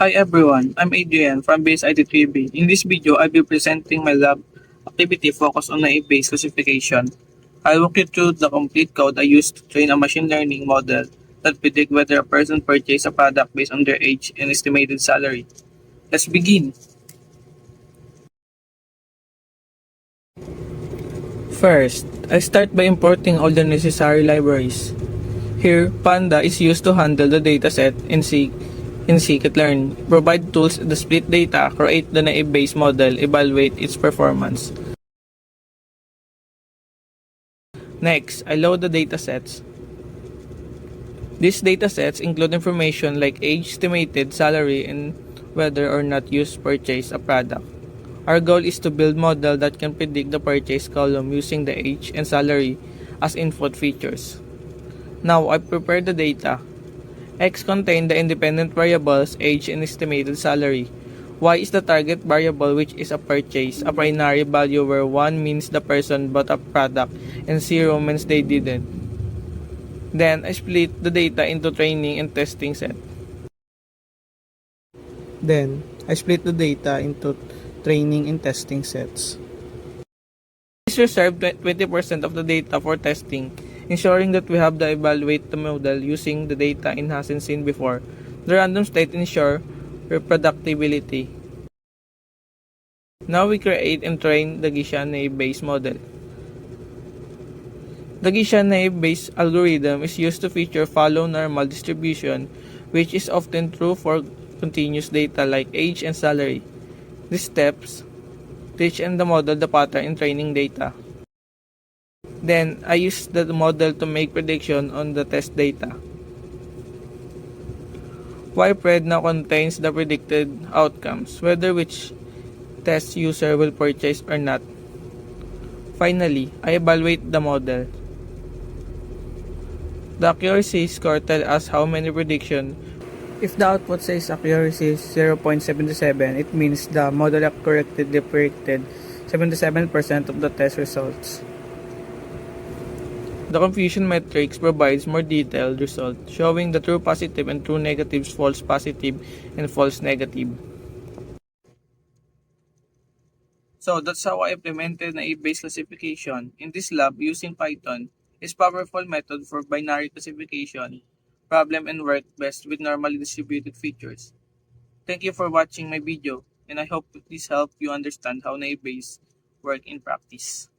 Hi everyone, I'm Adrian from Base IT3B. In this video, I'll be presenting my lab activity focused on naive-based classification. I'll walk you through the complete code I used to train a machine learning model that predict whether a person purchased a product based on their age and estimated salary. Let's begin. First, I start by importing all the necessary libraries. Here, Panda is used to handle the dataset in scikit-learn, provide tools to split data, create the naive-based model, evaluate its performance. Next, I load the datasets. These datasets include information like age, estimated salary, and whether or not you purchase a product. Our goal is to build model that can predict the purchase column using the age and salary as input features. Now, I prepare the data. X contain the independent variables age and estimated salary. Y is the target variable, which is a purchase, a binary value where 1 means the person bought a product and 0 means they didn't. Then I split the data into training and testing set. Then I split the data into training and testing sets. Please reserve 20% of the data for testing, ensuring that we have the evaluate the model using the data it hasn't seen before. The random state ensure reproducibility. Now we create and train the Gaussian naive-based model. The Gaussian naive-based algorithm is used to feature follow normal distribution, which is often true for continuous data like age and salary. These steps teach and the model the pattern in training data. Then, I use the model to make prediction on the test data. YPRED now contains the predicted outcomes, whether which test user will purchase or not. Finally, I evaluate the model. The accuracy score tells us how many prediction. If the output says accuracy is 0.77, it means the model accurately predicted 77% of the test results. The confusion matrix provides more detailed results, showing the true positive and true negatives, false positive, and false negative. So that's how I implemented naive-based classification in this lab using Python. It's powerful method for binary classification, problem and work best with normally distributed features. Thank you for watching my video, and I hope this helped you understand how naive-based work in practice.